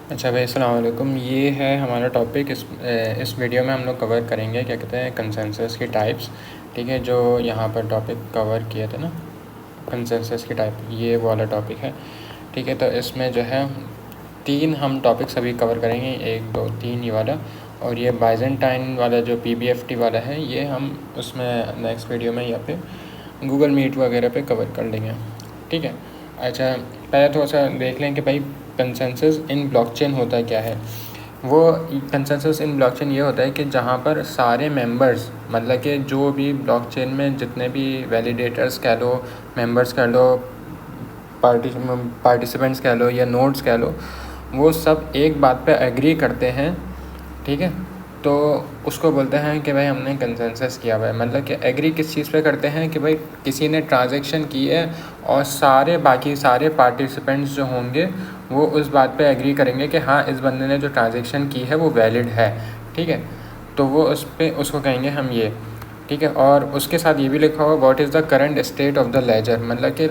अच्छा भाई, अस्सलाम वालेकुम। ये है हमारा टॉपिक। इस वीडियो में हम लोग कवर करेंगे क्या कहते हैं कंसेंसस की टाइप्स। ठीक है, जो यहाँ पर टॉपिक कवर किए थे ना, कंसेंसस की टाइप, ये वाला टॉपिक है। ठीक है, तो इसमें जो है 3 हम टॉपिक्स अभी कवर करेंगे, 1 2 3 ये वाला, और ये बाइजेंटाइन वाला जो PBFT वाला है ये हम उसमें नेक्स्ट वीडियो में या फिर गूगल मीट वगैरह पे कवर कर लेंगे। ठीक है। अच्छा, पहले थोड़ा सा देख लें कि भाई कंसेंसस इन ब्लॉकचेन होता है क्या है। वो कंसेंसस इन ब्लॉकचेन ये होता है कि जहाँ पर सारे मेंबर्स, मतलब कि जो भी ब्लॉकचेन में जितने भी वैलिडेटर्स कह लो, मेंबर्स कह लो, पार्टिसिपेंट्स कह लो या नोड्स कह लो, वो सब एक बात पे एग्री करते हैं। ठीक है, तो उसको बोलते हैं कि भाई हमने कंसेंसस किया हुआ है। मतलब कि एग्री किस चीज़ पे करते हैं कि भाई किसी ने ट्रांजैक्शन की है और बाकी सारे पार्टिसिपेंट्स जो होंगे वो उस बात पे एग्री करेंगे कि हाँ, इस बंदे ने जो ट्रांजैक्शन की है वो वैलिड है। ठीक है, तो वो उसको कहेंगे हम ये। ठीक है, और उसके साथ ये भी लिखा हुआ what is the current state of the ledger, मतलब कि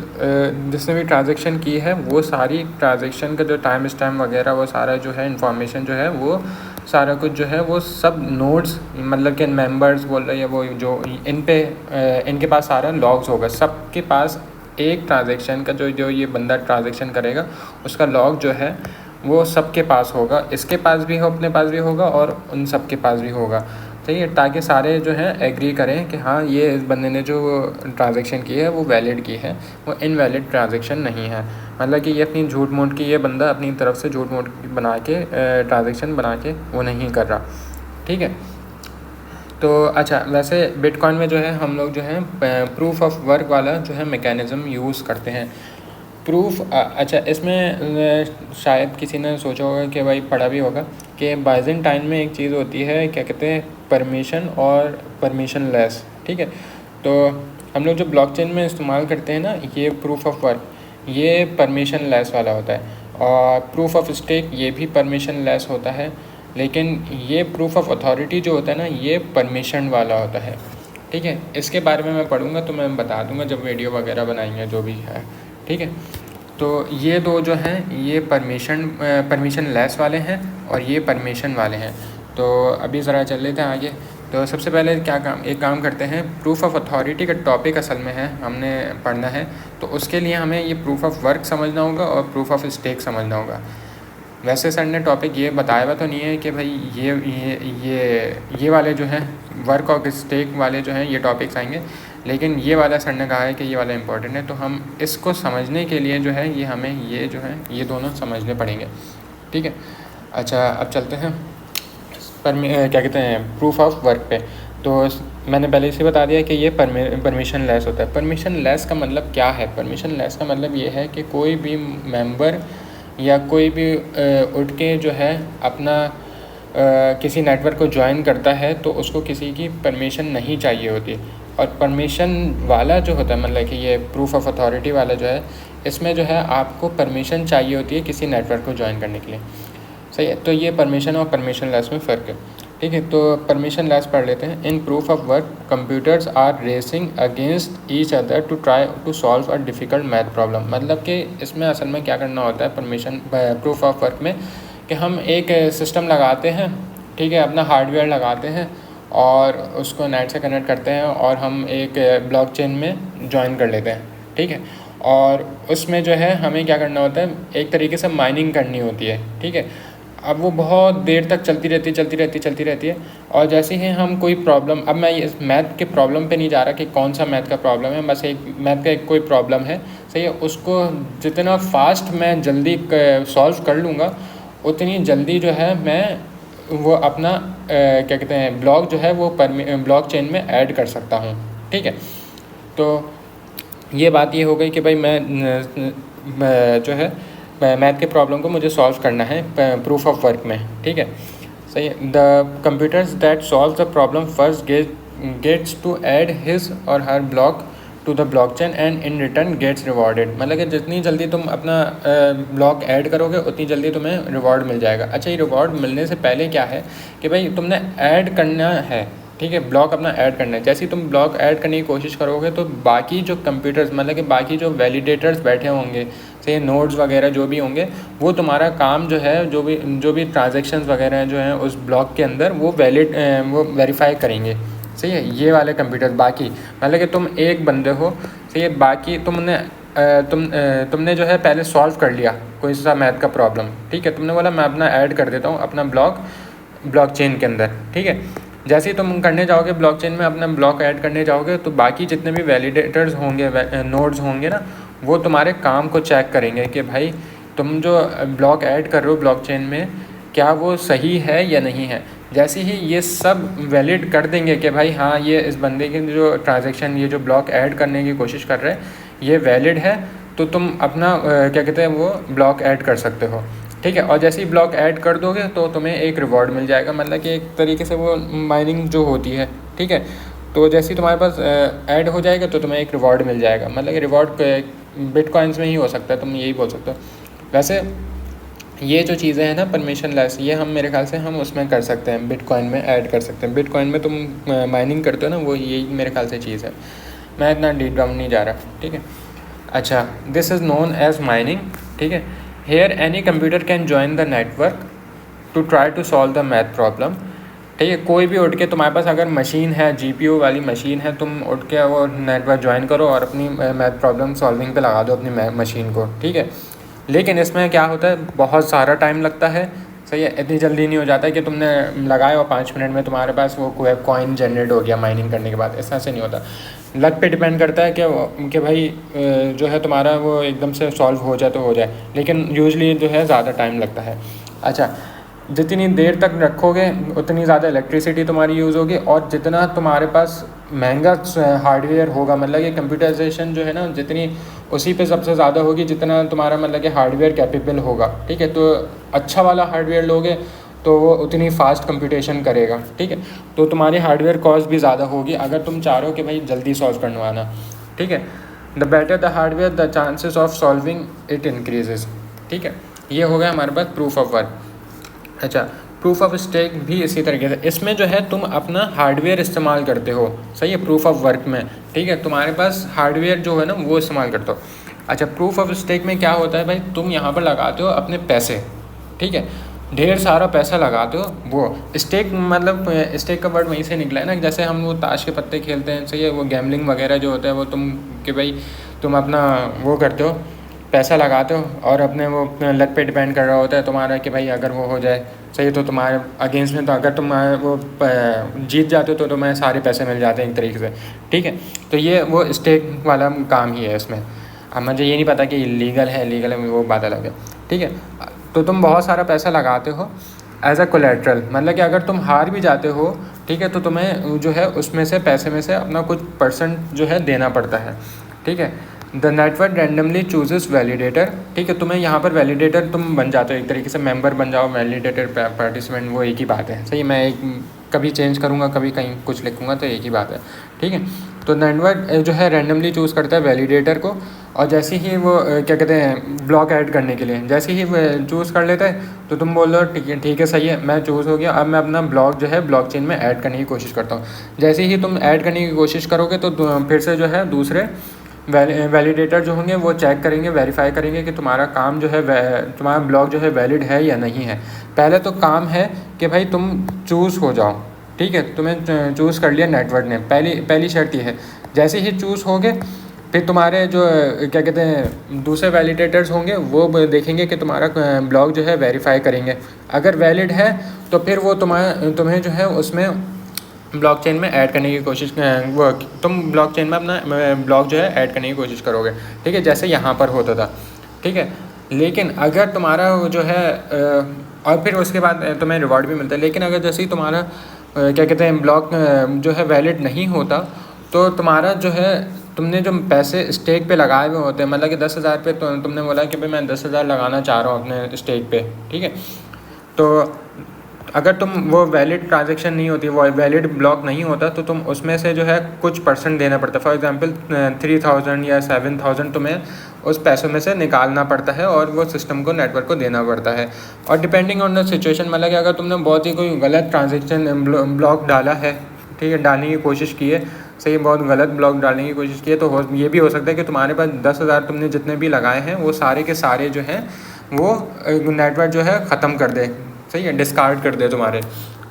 जिसने भी ट्रांजैक्शन की है वो सारी ट्रांजैक्शन का जो टाइम स्टैम्प वगैरह वो सारा जो है इन्फॉर्मेशन जो है वो सारा कुछ जो है वो सब नोट्स, मतलब कि मेंबर्स बोल रहे हैं वो जो इनके पास सारा लॉग्स होगा। सबके पास एक ट्रांजैक्शन का जो ये बंदा ट्रांजैक्शन करेगा उसका लॉग जो है वो सबके पास होगा। इसके पास भी हो, अपने पास भी होगा और उन सब के पास भी होगा। सही है, ताकि सारे जो हैं एग्री करें कि हाँ, ये इस बंदे ने जो ट्रांजैक्शन की है वो वैलिड की है, वो इनवैलिड ट्रांजैक्शन नहीं है। मतलब कि ये अपनी झूठ मूठ की, ये बंदा अपनी तरफ से झूठ मूठ बना के ट्रांजैक्शन बना के वो नहीं कर रहा। ठीक है, तो अच्छा, वैसे बिटकॉइन में जो है हम लोग जो है प्रूफ ऑफ वर्क वाला जो है मैकेनिज़्म यूज़ करते हैं। अच्छा, इसमें शायद किसी ने सोचा होगा कि भाई पढ़ा भी होगा कि बाइजेंटाइन में एक चीज़ होती है, क्या कहते हैं, परमिशन और परमिशन लेस। ठीक है, तो हम लोग जो ब्लॉकचेन में इस्तेमाल करते हैं ना, ये प्रूफ ऑफ वर्क ये परमिशन लेस वाला होता है, और प्रूफ ऑफ स्टेक ये भी परमिशन लेस होता है। लेकिन ये प्रूफ ऑफ अथॉरिटी जो होता है ना, ये परमिशन वाला होता है। ठीक है, इसके बारे में मैं पढ़ूँगा तो मैं बता दूँगा जब वीडियो वगैरह बनाएंगे जो भी है। ठीक है, तो ये दो जो हैं ये परमिशन लेस वाले हैं और ये परमिशन वाले हैं। तो अभी ज़रा चल लेते हैं आगे। तो सबसे पहले एक काम करते हैं, प्रूफ ऑफ अथॉरिटी का टॉपिक असल में है हमने पढ़ना है, तो उसके लिए हमें ये प्रूफ ऑफ वर्क समझना होगा और प्रूफ ऑफ स्टेक समझना होगा। वैसे सर ने टॉपिक ये बताया हुआ तो नहीं है कि भाई ये वाले जो हैं वर्क और स्टेक वाले जो हैं ये टॉपिक्स आएंगे, लेकिन ये वाला सर ने कहा है कि ये वाला इंपॉर्टेंट है, तो हम इसको समझने के लिए जो है ये हमें ये जो है ये दोनों समझने पड़ेंगे। ठीक है, अच्छा अब चलते हैं क्या कहते हैं प्रूफ ऑफ वर्क पे। तो मैंने पहले इसे बता दिया कि ये परमिशन लेस होता है। परमिशन लेस का मतलब क्या है? परमिशन लेस का मतलब ये है कि कोई भी मेंबर या कोई भी उठ के जो है अपना किसी नेटवर्क को ज्वाइन करता है तो उसको किसी की परमिशन नहीं चाहिए होती। और परमिशन वाला जो होता है, मतलब कि ये प्रूफ ऑफ अथॉरिटी वाला जो है, इसमें जो है आपको परमिशन चाहिए होती है किसी नेटवर्क को ज्वाइन करने के लिए। सही है, तो ये परमिशन और परमिशन लेस में फ़र्क है। ठीक है, तो परमिशन लेस पढ़ लेते हैं। In proof of work computers are racing against each other to try to solve a difficult math problem. मतलब कि इसमें असल में क्या करना होता है प्रूफ ऑफ वर्क में, कि हम एक सिस्टम लगाते हैं, ठीक है, अपना हार्डवेयर लगाते हैं और उसको नेट से कनेक्ट करते हैं और हम एक ब्लॉकचेन में ज्वाइन कर लेते हैं। ठीक है, और उसमें जो है हमें क्या करना होता है, एक तरीके से माइनिंग करनी होती है। ठीक है, अब वो बहुत देर तक चलती रहती है। और जैसे ही हम कोई प्रॉब्लम, अब मैं इस मैथ के प्रॉब्लम पे नहीं जा रहा कि कौन सा मैथ का प्रॉब्लम है, बस एक मैथ का एक कोई प्रॉब्लम है, सही है, उसको जितना फास्ट मैं जल्दी सॉल्व कर लूँगा उतनी जल्दी जो है मैं वो अपना क्या कहते हैं ब्लॉक जो है वो ब्लॉक चेन में ऐड कर सकता हूँ। ठीक है, तो ये बात ये हो गई कि भाई मैं जो है मैथ के प्रॉब्लम को मुझे सॉल्व करना है प्रूफ ऑफ वर्क में। ठीक है, सही है। The computers that solve the problem first gets to add his or her block to the blockchain and in return gets rewarded. मतलब कि जितनी जल्दी तुम अपना ब्लॉक ऐड करोगे उतनी जल्दी तुम्हें रिवॉर्ड मिल जाएगा। अच्छा, ये रिवॉर्ड मिलने से पहले क्या है कि भाई तुमने ऐड करना है। ठीक है, ब्लॉक अपना ऐड करना है। जैसे ही तुम ब्लॉक ऐड करने की कोशिश करोगे तो बाकी जो कंप्यूटर्स मतलब कि बाकी जो वैलिडेटर्स बैठे होंगे, से नोड्स वगैरह जो भी होंगे, वो तुम्हारा काम जो है जो भी ट्रांजेक्शंस वगैरह जो हैं उस ब्लॉक के अंदर वो वो वेरीफाई करेंगे। सही है, ये वाले कंप्यूटर बाकी मतलब कि तुम एक बंदे हो, सही है, बाकी तुमने जो है पहले सॉल्व कर लिया कोई सा मैथ का प्रॉब्लम, ठीक है, तुमने बोला मैं अपना ऐड कर देता हूँ अपना ब्लॉकचेन के अंदर, ठीक है। जैसे ही तुम करने जाओगे ब्लॉकचेन में अपना ब्लॉक ऐड करने जाओगे तो बाकी जितने भी वैलिडेटर्स होंगे, नोड्स होंगे ना, वो तुम्हारे काम को चेक करेंगे कि भाई तुम जो ब्लॉक ऐड कर रहे हो ब्लॉकचेन में क्या वो सही है या नहीं है। जैसे ही ये सब वैलिड कर देंगे कि भाई हाँ ये इस बंदे की जो ट्रांजैक्शन ये जो ब्लॉक ऐड करने की कोशिश कर रहे हैं ये वैलिड है, तो तुम अपना क्या कहते हैं वो ब्लॉक ऐड कर सकते हो, ठीक है। और जैसे ही ब्लॉक ऐड कर दोगे तो तुम्हें एक रिवॉर्ड मिल जाएगा, मतलब कि एक तरीके से वो माइनिंग जो होती है, ठीक है। तो जैसे ही तुम्हारे पास ऐड हो जाएगा तो तुम्हें एक रिवॉर्ड मिल जाएगा, मतलब कि रिवॉर्ड बिटकॉइंस में ही हो सकता है, तुम यही बोल सकते हो। वैसे ये जो चीज़ें हैं ना परमिशन लेस, ये हम मेरे ख्याल से हम उसमें कर सकते हैं, बिटकॉइन में ऐड कर सकते हैं। बिटकॉइन में तुम माइनिंग करते हो ना, वो यही मेरे ख्याल से चीज़ है। मैं इतना डीप डाउन नहीं जा रहा, ठीक है। अच्छा, this is known as mining, ठीक है। Here any computer can join the network to try to solve the math problem, ठीक है। कोई भी उठ के तुम्हारे पास अगर मशीन है, जीपीयू वाली मशीन है, तुम उठ के वो नेटवर्क ज्वाइन करो और अपनी मैथ प्रॉब्लम सॉल्विंग पे लगा दो अपनी मशीन को, ठीक है। लेकिन इसमें क्या होता है, बहुत सारा टाइम लगता है, सही है। इतनी जल्दी नहीं हो जाता है कि तुमने लगाया और 5 मिनट में तुम्हारे पास वो कॉइन जनरेट हो गया माइनिंग करने के बाद, ऐसा से नहीं होता। लक पे डिपेंड करता है कि भाई जो है तुम्हारा वो एकदम से सॉल्व हो जाए तो हो जाए, लेकिन यूजली जो है ज़्यादा टाइम लगता है। अच्छा, जितनी देर तक रखोगे उतनी ज़्यादा इलेक्ट्रिसिटी तुम्हारी यूज़ होगी, और जितना तुम्हारे पास महंगा हार्डवेयर होगा, मतलब कि कंप्यूटराइजेशन जो है ना जितनी उसी पे सबसे ज़्यादा होगी जितना तुम्हारा मतलब कि हार्डवेयर कैपेबल होगा, ठीक है। तो अच्छा वाला हार्डवेयर लोगे तो वो उतनी फास्ट कंप्यूटेशन करेगा, ठीक है। तो तुम्हारी हार्डवेयर कॉस्ट भी ज़्यादा होगी अगर तुम चाह रहे हो कि भाई जल्दी सॉल्व करवाना, ठीक है। The better the hardware the chances of solving it increases, ठीक है। ये हो गया हमारे पास प्रूफ ऑफ वर्क। अच्छा, प्रूफ ऑफ स्टेक भी इसी तरीके से, इसमें जो है तुम अपना हार्डवेयर इस्तेमाल करते हो, सही है, प्रूफ ऑफ वर्क में, ठीक है। तुम्हारे पास हार्डवेयर जो है ना वो इस्तेमाल करते हो। अच्छा, प्रूफ ऑफ स्टेक में क्या होता है भाई, तुम यहाँ पर लगाते हो अपने पैसे, ठीक है, ढेर सारा पैसा लगाते हो। वो स्टेक मतलब स्टेक का वर्ड वहीं से निकला है ना, जैसे हम वो ताश के पत्ते खेलते हैं, सही है, वो गैम्बलिंग वगैरह जो होता है वो तुम कि भाई तुम अपना वो करते हो, पैसा लगाते हो और अपने वो लक पे डिपेंड कर रहा होता है तुम्हारा कि भाई अगर वो हो जाए, सही है, तो तुम्हारे अगेंस्ट में, तो अगर तुम वो जीत जाते हो तो तुम्हें सारे पैसे मिल जाते हैं एक तरीके से, ठीक है। तो ये वो स्टेक वाला काम ही है इसमें। अब मुझे ये नहीं पता कि लीगल है लीगल है, वो बात अलग है, ठीक है। तो तुम बहुत सारा पैसा लगाते हो एज अ कोलेट्रल, मतलब कि अगर तुम हार भी जाते हो, ठीक है, तो तुम्हें जो है उसमें से पैसे में से अपना कुछ परसेंट जो है देना पड़ता है, ठीक है। The network randomly chooses validator, ठीक है, तुम्हें यहाँ पर वैलिडेटर तुम बन जाते हो एक तरीके से, मेंबर बन जाओ, वैलिडेटर पार्टिसिपेंट, वो एक ही बात है, सही। मैं एक कभी चेंज करूँगा कभी कहीं कुछ लिखूँगा तो एक ही बात है, ठीक है। तो नेटवर्क जो है रैंडमली चूज़ करता है वैलिडेटर को, और जैसे ही वो क्या कहते हैं ब्लॉक ऐड करने के लिए जैसे ही चूज़ कर लेता है तो तुम बोल दो ठीक है सही है, मैं चूज़ हो गया, अब मैं अपना ब्लॉक जो है ब्लॉकचेन में ऐड करने की कोशिश करता हूँ। जैसे ही तुम ऐड करने की कोशिश करोगे तो फिर से जो है दूसरे वैलिडेटर जो होंगे वो चेक करेंगे, वेरीफाई करेंगे कि तुम्हारा काम जो है तुम्हारा ब्लॉक जो है वैलिड है या नहीं है। पहले तो काम है कि भाई तुम चूज़ हो जाओ, ठीक है, तुम्हें चूज़ कर लिया नेटवर्क ने, पहली शर्त ये है। जैसे ही चूज़ हो गए फिर तुम्हारे जो क्या कहते हैं दूसरे वैलिडेटर्स होंगे वो देखेंगे कि तुम्हारा ब्लॉक जो है वेरीफाई करेंगे, अगर वैलिड है तो फिर वो तुम्हें जो है उसमें ब्लॉकचेन में ऐड करने की कोशिश, वो तुम ब्लॉकचेन में अपना ब्लॉक जो है ऐड करने की कोशिश करोगे, ठीक है, जैसे यहाँ पर होता था, ठीक है। लेकिन अगर तुम्हारा जो है और फिर उसके बाद तुम्हें रिवॉर्ड भी मिलता है, लेकिन अगर जैसे ही तुम्हारा क्या कहते हैं ब्लॉक जो है वैलिड नहीं होता तो तुम्हारा जो है तुमने जो पैसे स्टेक पे लगाए हुए होते हैं, मतलब कि 10,000 पे तुमने बोला कि भाई मैं 10,000 लगाना चाह रहा हूँ अपने स्टेक पे, ठीक है। तो अगर तुम वो वैलिड ट्रांजैक्शन नहीं होती, वो वैलिड ब्लॉक नहीं होता तो तुम उसमें से जो है कुछ परसेंट देना पड़ता है। फॉर एग्जांपल 3,000 या 7,000 तुम्हें उस पैसों में से निकालना पड़ता है और वो सिस्टम को नेटवर्क को देना पड़ता है। और डिपेंडिंग ऑन द सिचुएशन, मतलब कि अगर तुमने बहुत ही कोई गलत ट्रांजैक्शन ब्लॉक डाला है, ठीक है, डालने की कोशिश की है, सही, बहुत गलत ब्लॉक डालने की कोशिश की है, तो ये भी हो सकता है कि तुम्हारे पास 10,000 तुमने जितने भी लगाए हैं वो सारे के सारे जो हैं वो नेटवर्क जो है ख़त्म कर दे, सही है, डिस्कार्ड कर दे तुम्हारे,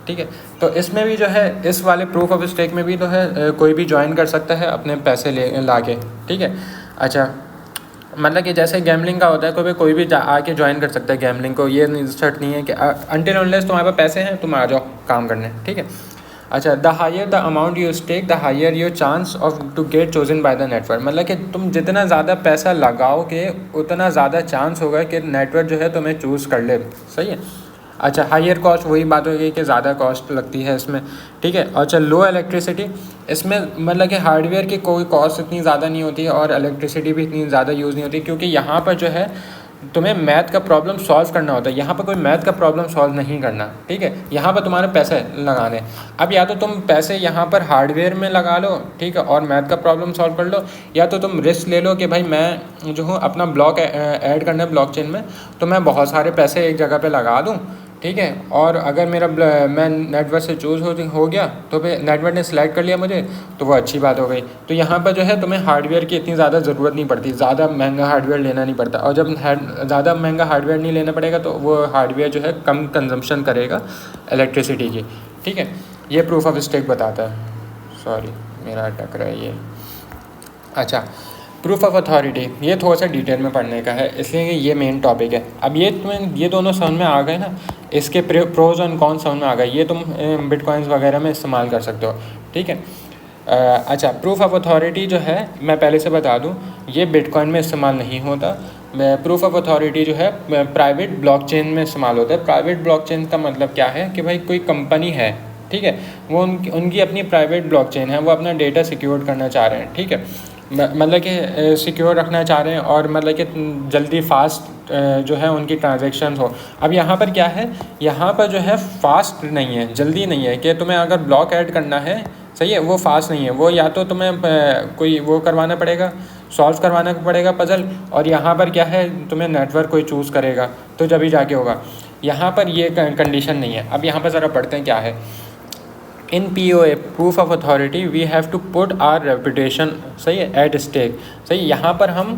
ठीक है। तो इसमें भी जो है इस वाले प्रूफ ऑफ स्टेक में भी तो है कोई भी ज्वाइन कर सकता है अपने पैसे ला के, ठीक है। अच्छा, मतलब कि जैसे गैमलिंग का होता है, कोई भी आके ज्वाइन कर सकता है गैमलिंग को, ये शर्त नहीं है कि अनटिल अनलेस तुम्हारे पास पैसे हैं तुम आ जाओ काम करने, ठीक है। अच्छा, the higher the amount you stake the higher your chance of to get chosen by the network, मतलब कि तुम जितना ज़्यादा पैसा लगाओगे उतना ज़्यादा चांस होगा कि नेटवर्क जो है तुम्हें चूज़ कर ले, सही है। अच्छा, हायर कॉस्ट, वही बात हो गई कि ज़्यादा कॉस्ट लगती है इसमें, ठीक है। अच्छा, लो इलेक्ट्रिसिटी, इसमें मतलब कि हार्डवेयर की कोई कॉस्ट इतनी ज़्यादा नहीं होती है और इलेक्ट्रिसिटी भी इतनी ज़्यादा यूज़ नहीं होती, क्योंकि यहाँ पर जो है तुम्हें मैथ का प्रॉब्लम सॉल्व करना होता है, यहाँ पर कोई मैथ का प्रॉब्लम सॉल्व नहीं करना, ठीक है। यहाँ पर तुम्हारे पैसे लगाने, अब या तो तुम पैसे यहाँ पर हार्डवेयर में लगा लो, ठीक है, और मैथ का प्रॉब्लम सॉल्व कर लो, या तो तुम रिस्क ले लो कि भाई मैं जो हूँ अपना ब्लॉक ऐड करना है ब्लॉकचेन में, तो मैं बहुत सारे पैसे एक जगह पर लगा दूँ, ठीक है, और अगर मैं नेटवर्क से चूज़ हो गया तो फिर नेटवर्क ने सिलेक्ट कर लिया मुझे, तो वो अच्छी बात हो गई। तो यहाँ पर जो है तुम्हें हार्डवेयर की इतनी ज़्यादा ज़रूरत नहीं पड़ती, ज़्यादा महंगा हार्डवेयर लेना नहीं पड़ता, और जब ज़्यादा महंगा हार्डवेयर नहीं लेना पड़ेगा तो वो हार्डवेयर जो है कम कंजम्पशन करेगा इलेक्ट्रिसिटी की, ठीक है। ये प्रूफ ऑफ स्टेक बताता है, सॉरी मेरा अटक रहा है ये। अच्छा, प्रूफ ऑफ अथॉरिटी, ये थोड़ा सा डिटेल में पढ़ने का है, इसलिए ये मेन टॉपिक है। अब ये दोनों समझ में आ गए ना, इसके प्रोज और कौन समझ में आ गए, ये तुम बिटकॉइंस वगैरह में इस्तेमाल कर सकते हो, ठीक है। अच्छा, प्रूफ ऑफ अथॉरिटी जो है मैं पहले से बता दूं, ये बिटकॉइन में इस्तेमाल नहीं होता। प्रूफ ऑफ अथॉरिटी जो है प्राइवेट ब्लॉकचेन में इस्तेमाल होता है। प्राइवेट ब्लॉकचेन का मतलब क्या है कि भाई कोई कंपनी है, ठीक है, वो उनकी अपनी प्राइवेट ब्लॉकचेन है, वो अपना डेटा सिक्योर करना चाह रहे हैं, ठीक है, मतलब कि सिक्योर रखना चाह रहे हैं, और मतलब कि जल्दी फास्ट जो है उनकी ट्रांजैक्शंस हो। अब यहाँ पर क्या है, यहाँ पर जो है फास्ट नहीं है, जल्दी नहीं है, कि तुम्हें अगर ब्लॉक ऐड करना है, सही है, वो फास्ट नहीं है, वो या तो तुम्हें कोई वो करवाना पड़ेगा, सॉल्व करवाना पड़ेगा पजल, और यहाँ पर क्या है तुम्हें नेटवर्क कोई चूज़ करेगा तो जब ही जाके होगा। यहाँ पर ये कंडीशन नहीं है। अब यहाँ पर ज़रा पढ़ते हैं क्या है। In POA proof of authority we have to put our reputation, सही है, एट स्टेक, सही। यहाँ पर हम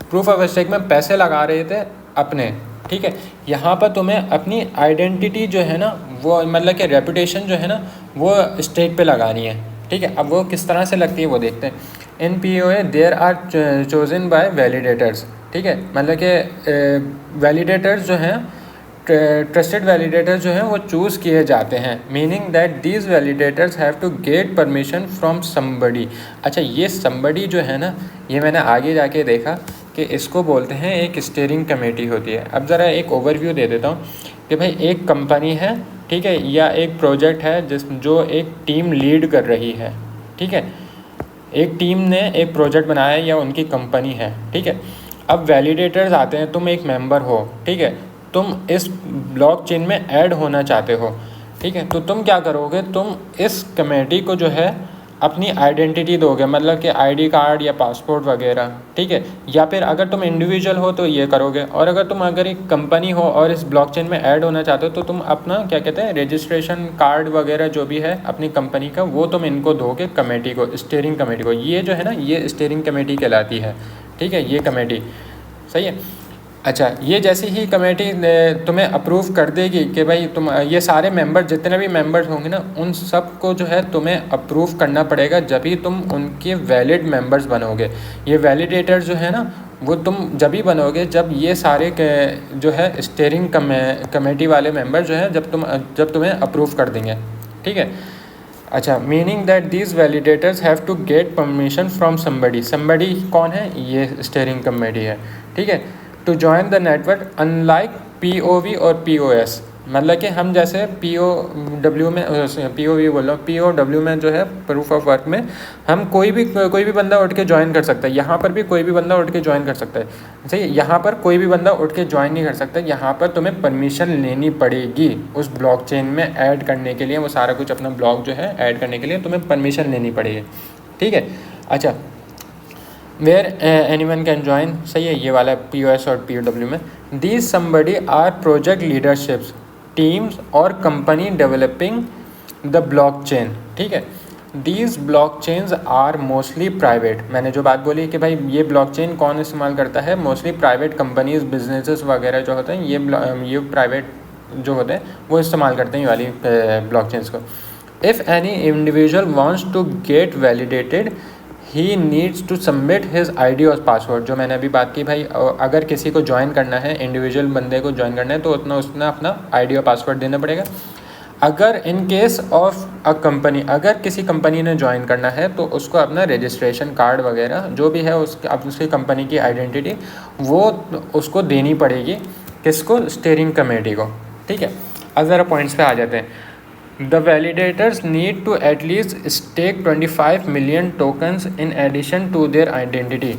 प्रूफ ऑफ स्टेक में पैसे लगा रहे थे अपने, ठीक है। यहाँ पर तुम्हें अपनी आइडेंटिटी जो है ना, वो मतलब कि रेपुटेशन जो है ना, वो स्टेक पे लगानी है, ठीक है। अब वो किस तरह से लगती है वो देखते हैं। In POA there are chosen by validators, ठीक है, मतलब कि वैलिडेटर्स जो हैं, ट्रस्टेड वैलिडेटर्स जो हैं वो चूज़ किए जाते हैं, meaning that these validators have to get permission from somebody. अच्छा, ये समबडी जो है ना, ये मैंने आगे जाके देखा कि इसको बोलते हैं एक स्टीयरिंग कमेटी होती है। अब ज़रा एक ओवरव्यू दे देता हूँ कि भाई एक कंपनी है, ठीक है, या एक प्रोजेक्ट है जो एक टीम लीड कर रही है, ठीक है, एक टीम ने एक प्रोजेक्ट बनाया है या उनकी कंपनी है, ठीक है। अब वैलिडेटर्स आते हैं, तुम एक मेंबर हो, ठीक है, तुम इस ब्लॉकचेन में ऐड होना चाहते हो, ठीक है, तो तुम क्या करोगे, तुम इस कमेटी को जो है अपनी आइडेंटिटी दोगे, मतलब कि ID कार्ड या पासपोर्ट वगैरह, ठीक है, या फिर अगर तुम इंडिविजुअल हो तो ये करोगे, और अगर एक कंपनी हो और इस ब्लॉकचेन में ऐड होना चाहते हो तो तुम अपना क्या कहते हैं रजिस्ट्रेशन कार्ड वगैरह जो भी है अपनी कंपनी का, वो तुम इनको दोगे कमेटी को, स्टीयरिंग कमेटी को। ये जो है ना, ये स्टीयरिंग कमेटी कहलाती है, ठीक है, ये कमेटी, सही है। अच्छा, ये जैसी ही कमेटी तुम्हें अप्रूव कर देगी कि भाई तुम ये सारे मेंबर, जितने भी मेंबर्स होंगे ना, उन सब को जो है तुम्हें अप्रूव करना पड़ेगा, जब ही तुम उनके वैलिड मेंबर्स बनोगे। ये वैलिडेटर्स जो है ना, वो तुम जब ही बनोगे जब ये सारे जो है स्टीयरिंग कमेटी वाले मेंबर जो है जब तुम्हें अप्रूव कर देंगे, ठीक है। अच्छा, meaning that these validators have to get permission from somebody कौन है, ये स्टीयरिंग कमेटी है, ठीक है, to join the network, unlike POV और POS। मतलब कि हम जैसे POW में जो है प्रूफ ऑफ वर्क में हम कोई भी बंदा उठ के ज्वाइन कर सकता है, यहाँ पर भी कोई भी बंदा उठ के ज्वाइन कर सकता है, सही है। यहाँ पर कोई भी बंदा उठ के ज्वाइन नहीं कर सकता, यहाँ पर तुम्हें परमिशन लेनी पड़ेगी उस ब्लॉकचेन में ऐड करने के लिए, वो सारा कुछ अपना ब्लॉक जो है ऐड करने के लिए तुम्हें परमिशन लेनी पड़ेगी, ठीक है। अच्छा, वेयर एनीवन कैन ज्वाइन, सही है, ये वाला POS और POW में। These somebody are project leaderships, teams और कंपनी डेवलपिंग द ब्लॉकचेन, ठीक है। These blockchains are mostly private. मैंने जो बात बोली कि भाई ये ब्लॉकचेन कौन इस्तेमाल करता है, मोस्टली प्राइवेट कंपनीज, बिजनेसेस वगैरह जो होते हैं ये प्राइवेट जो होते हैं वो इस्तेमाल करते हैं ये वाली ब्लॉकचेन्स को। If any individual wants to get validated he needs to submit his ID और पासवर्ड। जो मैंने अभी बात की भाई, अगर किसी को ज्वाइन करना है, इंडिविजुअल बंदे को ज्वाइन करना है तो उतना उसने अपना ID और पासवर्ड देना पड़ेगा। अगर in case of a company, अगर किसी कंपनी ने ज्वाइन करना है तो उसको अपना रजिस्ट्रेशन कार्ड वगैरह जो भी है उसकी कंपनी की आइडेंटिटी वो उसको देनी पड़ेगी। किसको? स्टीयरिंग कमेटी को। ठीक है, अब ज़रा पॉइंट्स पे आ जाते हैं। The validators need to at least stake 25 million tokens in addition to their identity.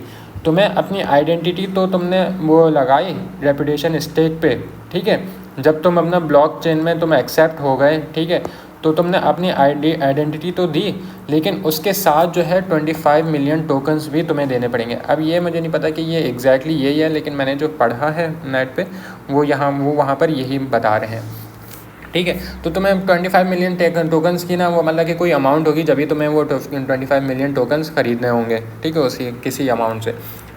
तुम्हें अपनी आइडेंटिटी तो तुमने वो लगाई रेपुटेशन स्टेक पे, ठीक है, जब तुम अपना ब्लॉकचेन में तुम एक्सेप्ट हो गए, ठीक है, तो तुमने अपनी आइडेंटिटी तो दी, लेकिन उसके साथ जो है 25 मिलियन टोकन्स भी तुम्हें देने पड़ेंगे। अब ये मुझे नहीं पता कि ये एग्जैक्टली यही है, लेकिन मैंने जो पढ़ा है नेट पे वो वहाँ पर यही बता रहे हैं। ठीक है, तो तुम्हें 25 मिलियन टोकन्स की ना वो मतलब कि कोई अमाउंट होगी, जब भी तुम्हें वो 25 मिलियन टोकन्स खरीदने होंगे, ठीक है, उसी किसी अमाउंट से,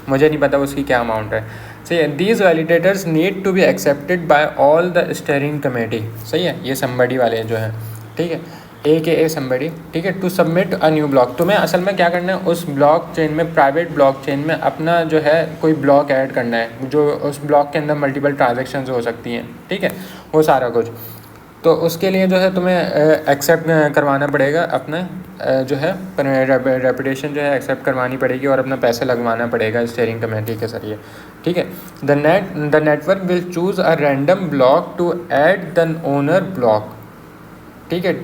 मुझे नहीं पता उसकी क्या अमाउंट है। सही है, these validators need to be accepted by all the steering committee. सही है, ये समबडी वाले जो हैं, ठीक है, AKA समबडी, ठीक है, to submit a new block. तुम्हें असल में क्या करना है, उस ब्लॉक चेन में, प्राइवेट ब्लॉक चेन में अपना जो है कोई ब्लॉक ऐड करना है, जो उस ब्लॉक के अंदर मल्टीपल ट्रांजेक्शन्स हो सकती हैं, ठीक है, वो सारा कुछ। तो उसके लिए जो है तुम्हें एक्सेप्ट करवाना पड़ेगा अपना जो है रेपुटेशन जो है एक्सेप्ट करवानी पड़ेगी और अपना पैसा लगवाना पड़ेगा स्टीयरिंग कमेटी के जरिए। ठीक है, the network will choose a random block to add the owner block. ठीक है,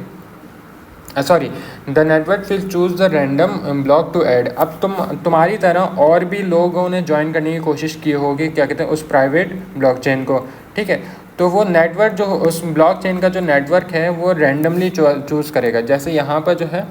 sorry, the network will choose the random block to add. अब तुम्हारी तरह और भी लोगों ने ज्वाइन करने की कोशिश की होगी, क्या कहते हैं, उस प्राइवेट ब्लॉकचेन को। ठीक है, तो वो नेटवर्क जो उस ब्लॉकचेन का जो नेटवर्क है वो रैंडमली चूज़ करेगा। जैसे यहाँ पर जो है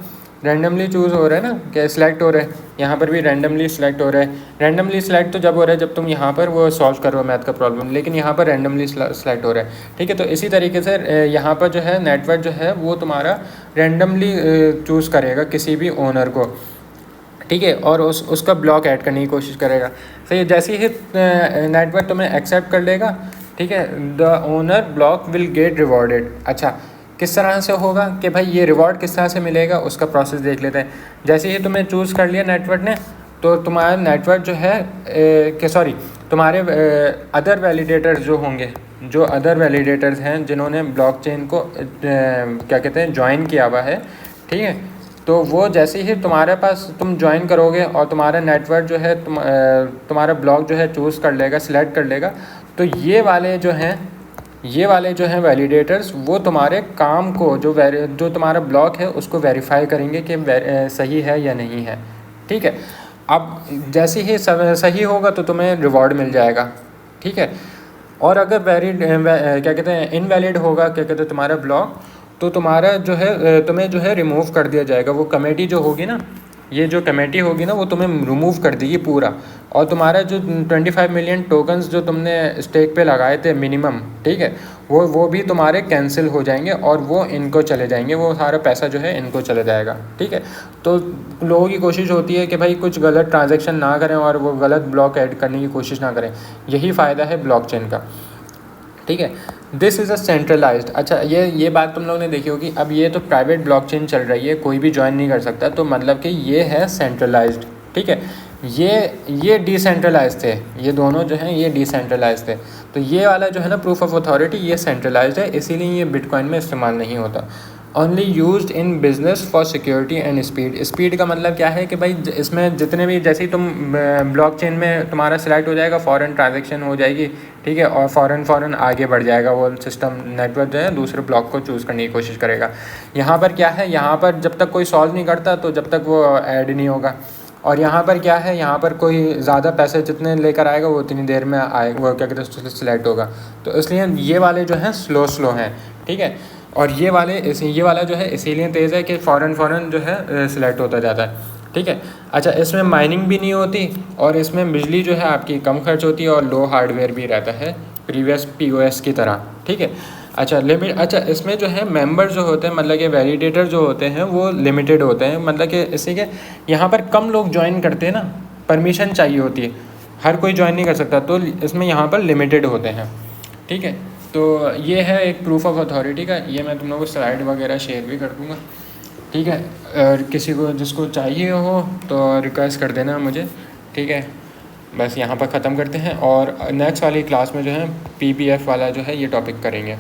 रैंडमली चूज़ हो रहा है ना, क्या सिलेक्ट हो रहा है, यहाँ पर भी रैंडमली सिलेक्ट हो रहा है। रैंडमली सिलेक्ट तो जब हो रहा है जब तुम यहाँ पर वो सॉल्व कर रहे हो मैथ का प्रॉब्लम, लेकिन यहाँ पर रैंडमली सिलेक्ट हो रहा है। ठीक है, तो इसी तरीके से यहाँ पर जो है नेटवर्क जो है वो तुम्हारा रैंडमली चूज़ करेगा किसी भी ओनर को, ठीक है, और उसका ब्लॉक ऐड करने की कोशिश करेगा। सही है, जैसे ही नेटवर्क तुम्हें एक्सेप्ट कर लेगा, ठीक है, the owner block will get rewarded. अच्छा, किस तरह से होगा कि भाई ये रिवॉर्ड किस तरह से मिलेगा, उसका प्रोसेस देख लेते हैं। जैसे ही तुम्हें चूज़ कर लिया नेटवर्क ने, तो तुम्हारा नेटवर्क जो है तुम्हारे अदर वैलिडेटर्स जो होंगे, जो अदर वैलिडेटर्स हैं जिन्होंने ब्लॉकचेन को क्या कहते हैं ज्वाइन किया हुआ है, ठीक है, तो वो जैसे ही तुम्हारे पास तुम ज्वाइन करोगे और तुम्हारा नेटवर्क जो है तुम्हारा ब्लॉक जो है चूज़ कर लेगा, सिलेक्ट कर लेगा, तो ये वाले जो हैं वैलिडेटर्स वो तुम्हारे काम को जो तुम्हारा ब्लॉक है उसको वेरीफाई करेंगे कि सही है या नहीं है। ठीक है, अब जैसे ही सही होगा तो तुम्हें रिवॉर्ड मिल जाएगा। ठीक है, और अगर क्या कहते हैं इनवैलिड होगा, क्या कहते हैं तुम्हारा ब्लॉक, तो तुम्हारा जो है तुम्हें जो है रिमूव कर दिया जाएगा। वो कमेटी जो होगी ना, ये जो कमेटी होगी ना, वो तुम्हें रिमूव कर देगी पूरा, और तुम्हारा जो 25 मिलियन टोकन्स जो तुमने स्टेक पे लगाए थे मिनिमम, ठीक है, वो भी तुम्हारे कैंसिल हो जाएंगे और वो इनको चले जाएंगे, वो सारा पैसा जो है इनको चले जाएगा। ठीक है, तो लोगों की कोशिश होती है कि भाई कुछ गलत ट्रांजैक्शन ना करें और वो गलत ब्लॉक ऐड करने की कोशिश ना करें, यही फ़ायदा है ब्लॉकचेन का। ठीक है, दिस इज़ अ सेंट्रलाइज्ड। अच्छा, ये बात तुम लोगों ने देखी होगी। अब ये तो प्राइवेट ब्लॉकचेन चल रही है, कोई भी ज्वाइन नहीं कर सकता, तो मतलब कि ये है सेंट्रलाइज्ड। ठीक है, ये डिसेंट्रलाइज थे, ये दोनों जो हैं ये डिसेंट्रलाइज थे। तो ये वाला जो है ना प्रूफ ऑफ अथॉरिटी, ये सेंट्रलाइज्ड है, इसीलिए ये बिटकॉइन में इस्तेमाल नहीं होता। Only used in business for security and speed. Speed का मतलब क्या है कि भाई इसमें जितने भी, जैसे ही तुम ब्लॉकचेन में तुम्हारा सिलेक्ट हो जाएगा, फ़ौरन ट्रांजैक्शन हो जाएगी, ठीक है, और फ़ौरन आगे बढ़ जाएगा वो सिस्टम, नेटवर्क जो है दूसरे ब्लॉक को चूज़ करने की कोशिश करेगा। यहाँ पर क्या है, यहाँ पर जब तक कोई सॉल्व नहीं करता तो जब तक वो ऐड नहीं होगा। और यहाँ पर क्या है, यहाँ पर कोई ज़्यादा पैसे जितने लेकर आएगा वो उतनी देर में आएगा, वो क्या कहते हैं सिलेक्ट होगा। तो इसलिए ये वाले जो हैं स्लो हैं। ठीक है, और ये वाला जो है इसीलिए तेज़ है कि फ़ौरन जो है सिलेक्ट होता जाता है। ठीक है, अच्छा, इसमें माइनिंग भी नहीं होती और इसमें बिजली जो है आपकी कम खर्च होती है और लो हार्डवेयर भी रहता है प्रीवियस POS की तरह। ठीक है, अच्छा लिमिट, अच्छा इसमें जो है मेंबर जो होते हैं, मतलब कि वैलिडेटर जो होते हैं वो लिमिटेड होते हैं, मतलब कि इससे कि यहाँ पर कम लोग ज्वाइन करते हैं ना, परमिशन चाहिए होती है, हर कोई ज्वाइन नहीं कर सकता, तो इसमें यहाँ पर लिमिटेड होते हैं। ठीक है, तो ये है एक प्रूफ ऑफ अथॉरिटी का, ये मैं तुम लोगों को स्लाइड वगैरह शेयर भी कर दूँगा। ठीक है, और किसी को जिसको चाहिए हो तो रिक्वेस्ट कर देना मुझे। ठीक है, बस यहाँ पर ख़त्म करते हैं, और नेक्स्ट वाली क्लास में जो है PPF वाला जो है ये टॉपिक करेंगे।